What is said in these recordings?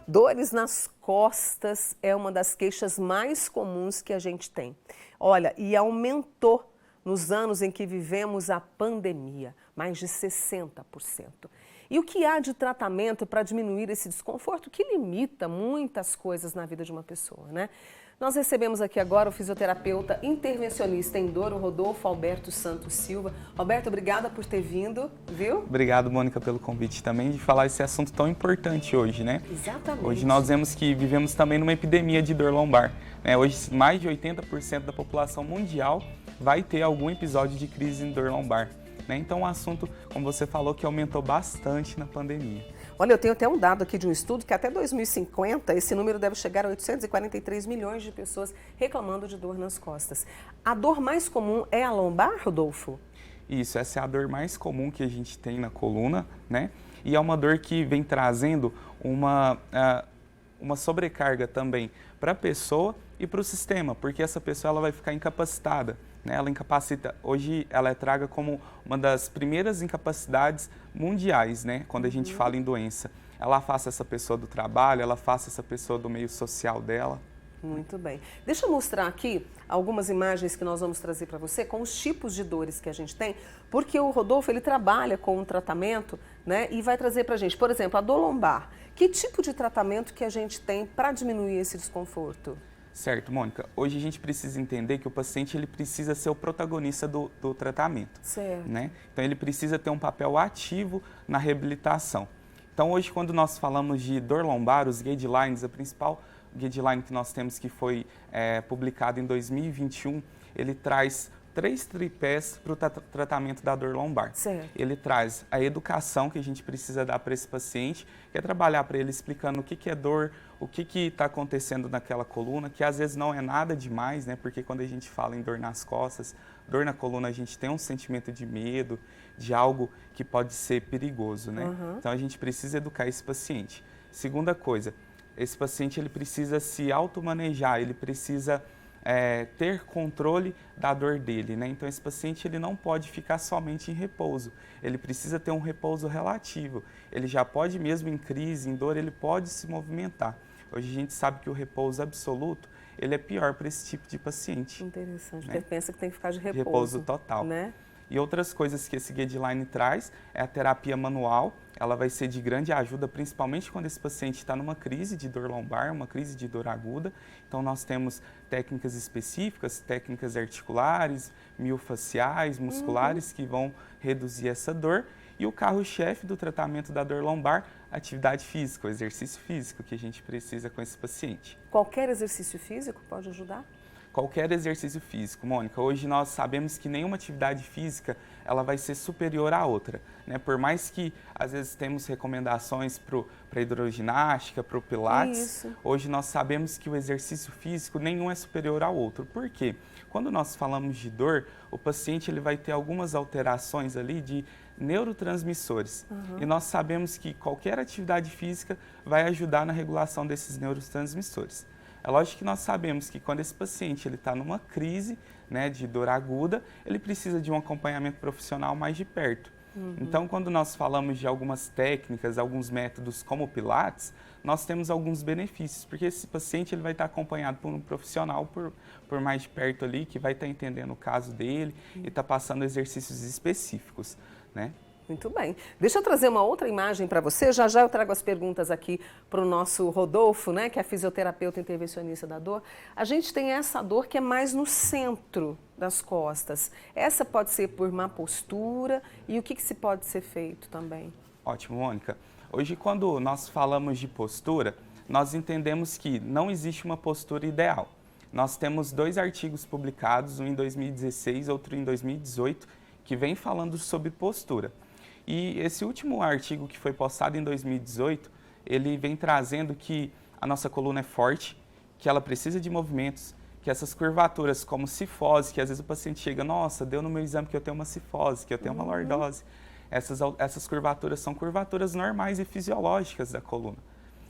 Dores nas costas é uma das queixas mais comuns que a gente tem. Olha, e aumentou nos anos em que vivemos a pandemia, mais de 60%. E o que há de tratamento para diminuir esse desconforto que limita muitas coisas na vida de uma pessoa, né? Nós recebemos aqui agora o fisioterapeuta intervencionista em dor, o Rodolfo Alberto Santos Silva. Roberto, obrigada por ter vindo, viu? Obrigado, Mônica, pelo convite também de falar esse assunto tão importante hoje, né? Exatamente. Hoje nós vemos que vivemos também numa epidemia de dor lombar, né? Hoje mais de 80% da população mundial vai ter algum episódio de crise em dor lombar, né? Então, um assunto, como você falou, que aumentou bastante na pandemia. Olha, eu tenho até um dado aqui de um estudo que até 2050 esse número deve chegar a 843 milhões de pessoas reclamando de dor nas costas. A dor mais comum é a lombar, Rodolfo? Isso, essa é a dor mais comum que a gente tem na coluna, né? E é uma dor que vem trazendo uma sobrecarga também para a pessoa e para o sistema, porque essa pessoa ela vai ficar incapacitada, né? Ela incapacita, hoje ela é traga como uma das primeiras incapacidades mundiais, né? Quando a gente fala em doença. Ela afasta essa pessoa do trabalho, ela afasta essa pessoa do meio social dela. Muito bem. Deixa eu mostrar aqui algumas imagens que nós vamos trazer para você com os tipos de dores que a gente tem, porque o Rodolfo ele trabalha com um tratamento, né, e vai trazer para a gente, por exemplo, a dor lombar. Que tipo de tratamento que a gente tem para diminuir esse desconforto? Certo, Mônica. Hoje a gente precisa entender que o paciente ele precisa ser o protagonista do tratamento. Certo. Né? Então ele precisa ter um papel ativo na reabilitação. Então hoje quando nós falamos de dor lombar, os guidelines, a principal guideline que nós temos que foi publicado em 2021, ele traz 3 tripés para o tratamento da dor lombar. Certo. Ele traz a educação que a gente precisa dar para esse paciente, que é trabalhar para ele explicando o que é dor, o que está acontecendo naquela coluna, que às vezes não é nada demais, né? Porque quando a gente fala em dor nas costas, dor na coluna, a gente tem um sentimento de medo, de algo que pode ser perigoso, né? Então a gente precisa educar esse paciente. Segunda coisa, esse paciente ele precisa se automanejar, ele precisa ter controle da dor dele, né? Então esse paciente ele não pode ficar somente em repouso, ele precisa ter um repouso relativo, ele já pode mesmo em crise, em dor, ele pode se movimentar. Hoje a gente sabe que o repouso absoluto, ele é pior para esse tipo de paciente. Interessante, né? porque pensa que tem que ficar de repouso. Repouso total. Né? E outras coisas que esse guideline traz é a terapia manual, ela vai ser de grande ajuda, principalmente quando esse paciente está numa crise de dor lombar, uma crise de dor aguda. Então nós temos técnicas específicas, técnicas articulares, miofaciais, musculares, que vão reduzir essa dor. E o carro-chefe do tratamento da dor lombar, atividade física, o exercício físico que a gente precisa com esse paciente. Qualquer exercício físico pode ajudar? Qualquer exercício físico, Mônica. Hoje nós sabemos que nenhuma atividade física ela vai ser superior à outra, né? Por mais que às vezes temos recomendações para a hidroginástica, para o pilates, hoje nós sabemos que o exercício físico nenhum é superior ao outro. Por quê? Quando nós falamos de dor, o paciente ele vai ter algumas alterações ali de neurotransmissores. E nós sabemos que qualquer atividade física vai ajudar na regulação desses neurotransmissores. É lógico que nós sabemos que quando esse paciente está numa crise, né, de dor aguda, ele precisa de um acompanhamento profissional mais de perto. Então, quando nós falamos de algumas técnicas, alguns métodos como o Pilates, nós temos alguns benefícios, porque esse paciente ele vai estar acompanhado por um profissional por mais de perto ali, que vai estar entendendo o caso dele e está passando exercícios específicos, né? Muito bem. Deixa eu trazer uma outra imagem para você. Já já eu trago as perguntas aqui para o nosso Rodolfo, né, que é fisioterapeuta intervencionista da dor. A gente tem essa dor que é mais no centro das costas. Essa pode ser por má postura e o que se pode ser feito também? Ótimo, Mônica. Hoje, quando nós falamos de postura, nós entendemos que não existe uma postura ideal. Nós temos 2 artigos publicados, um em 2016, outro em 2018, que vem falando sobre postura. E esse último artigo que foi postado em 2018, ele vem trazendo que a nossa coluna é forte, que ela precisa de movimentos, que essas curvaturas como cifose, que às vezes o paciente chega, nossa, deu no meu exame que eu tenho uma cifose, que eu tenho uma lordose. Essas curvaturas são curvaturas normais e fisiológicas da coluna.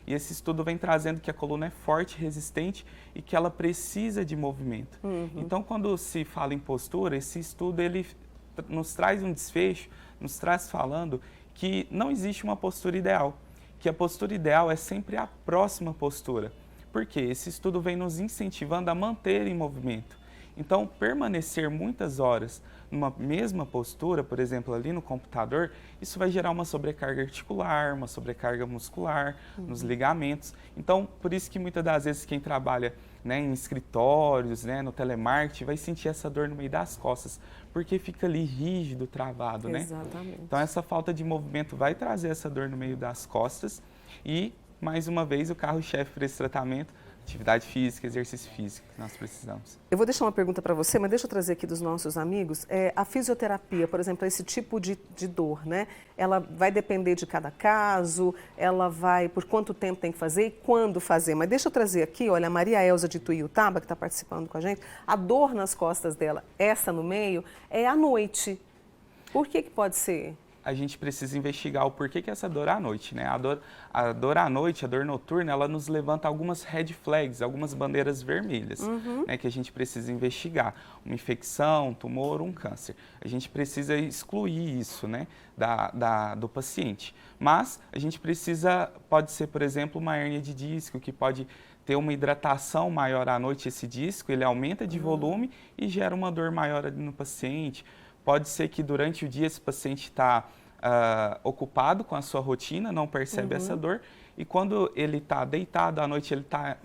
E esse estudo vem trazendo que a coluna é forte, resistente e que ela precisa de movimento. Então, quando se fala em postura, esse estudo ele nos traz um desfecho, nos traz falando que não existe uma postura ideal, que a postura ideal é sempre a próxima postura. Porque esse estudo vem nos incentivando a manter em movimento. Então, permanecer muitas horas numa mesma postura, por exemplo, ali no computador, isso vai gerar uma sobrecarga articular, uma sobrecarga muscular, nos ligamentos. Então, por isso que muitas das vezes quem trabalha, né, em escritórios, né, no telemarketing, vai sentir essa dor no meio das costas, porque fica ali rígido, travado, né? Exatamente. Então, essa falta de movimento vai trazer essa dor no meio das costas e, mais uma vez, o carro-chefe para esse tratamento, atividade física, exercício físico que nós precisamos. Eu vou deixar uma pergunta para você, mas deixa eu trazer aqui dos nossos amigos. A fisioterapia, por exemplo, esse tipo de dor, né? Ela vai depender de cada caso, ela vai, por quanto tempo tem que fazer e quando fazer. Mas deixa eu trazer aqui, olha, a Maria Elza de Tuiutaba, que está participando com a gente, a dor nas costas dela, essa no meio, é à noite. Por que pode ser? A gente precisa investigar o porquê que essa dor à noite, né? A dor à noite, a dor noturna, ela nos levanta algumas red flags, algumas bandeiras vermelhas, né? Que a gente precisa investigar. Uma infecção, um tumor, um câncer. A gente precisa excluir isso, né? Do paciente. Mas a gente precisa, pode ser, por exemplo, uma hérnia de disco, que pode ter uma hidratação maior à noite, esse disco, ele aumenta de volume e gera uma dor maior ali no paciente. Pode ser que durante o dia esse paciente está ocupado com a sua rotina, não percebe essa dor, e quando ele está deitado à noite, ele está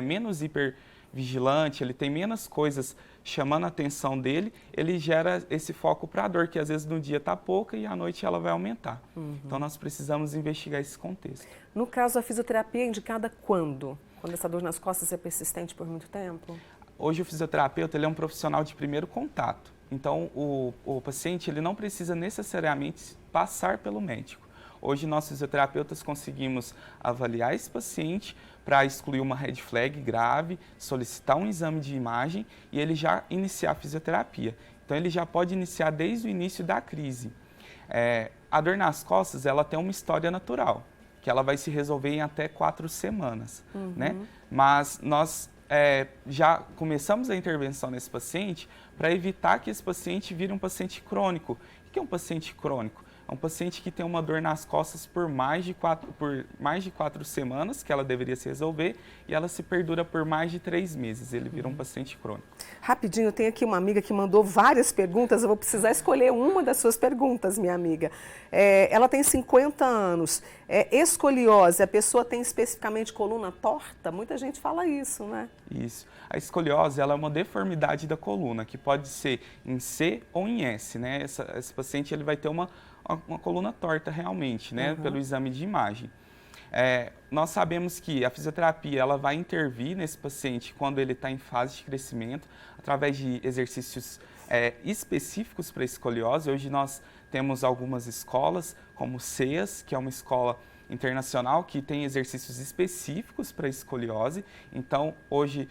menos hipervigilante, ele tem menos coisas chamando a atenção dele, ele gera esse foco para a dor, que às vezes no dia está pouca e à noite ela vai aumentar. Então nós precisamos investigar esse contexto. No caso, a fisioterapia é indicada quando? Quando essa dor nas costas é persistente por muito tempo? Hoje o fisioterapeuta ele é um profissional de primeiro contato. Então, o paciente ele não precisa necessariamente passar pelo médico. Hoje, nós fisioterapeutas conseguimos avaliar esse paciente para excluir uma red flag grave, solicitar um exame de imagem e ele já iniciar a fisioterapia. Então, ele já pode iniciar desde o início da crise. A dor nas costas, ela tem uma história natural, que ela vai se resolver em até 4 semanas, né? Mas nós já começamos a intervenção nesse paciente para evitar que esse paciente vire um paciente crônico. O que é um paciente crônico? É um paciente que tem uma dor nas costas por mais de 4 semanas, que ela deveria se resolver, e ela se perdura por mais de 3 meses. Ele vira um paciente crônico. Rapidinho, eu tenho aqui uma amiga que mandou várias perguntas, eu vou precisar escolher uma das suas perguntas, minha amiga. Ela tem 50 anos, escoliose, a pessoa tem especificamente coluna torta? Muita gente fala isso, né? Isso. A escoliose ela é uma deformidade da coluna, que pode ser em C ou em S, né? Esse paciente ele vai ter uma coluna torta realmente, né? Pelo exame de imagem. Nós sabemos que a fisioterapia ela vai intervir nesse paciente quando ele está em fase de crescimento, através de exercícios específicos para escoliose. Hoje nós temos algumas escolas, como CEAS, que é uma escola internacional que tem exercícios específicos para escoliose. Então, hoje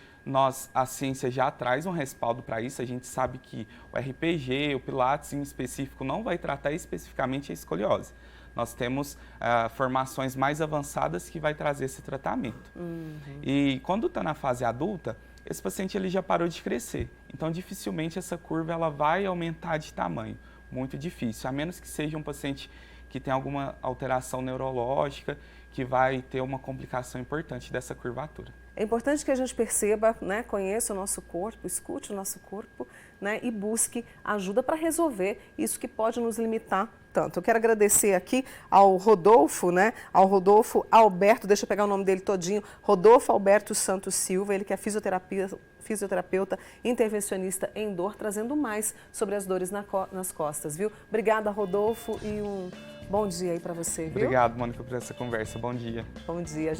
a ciência já traz um respaldo para isso. A gente sabe que o RPG, o Pilates em específico, não vai tratar especificamente a escoliose. Nós temos formações mais avançadas que vai trazer esse tratamento. E quando está na fase adulta, esse paciente ele já parou de crescer. Então, dificilmente essa curva ela vai aumentar de tamanho. Muito difícil, a menos que seja um paciente que tem alguma alteração neurológica, que vai ter uma complicação importante dessa curvatura. É importante que a gente perceba, né, conheça o nosso corpo, escute o nosso corpo, né, e busque ajuda para resolver isso que pode nos limitar tanto. Eu quero agradecer aqui ao Rodolfo, né, ao Rodolfo Alberto, deixa eu pegar o nome dele todinho, Rodolfo Alberto Santos Silva, ele que é fisioterapeuta intervencionista em dor, trazendo mais sobre as dores nas costas, viu? Obrigada, Rodolfo, e um bom dia aí para você, viu? Obrigado, Mônica, por essa conversa. Bom dia. Bom dia.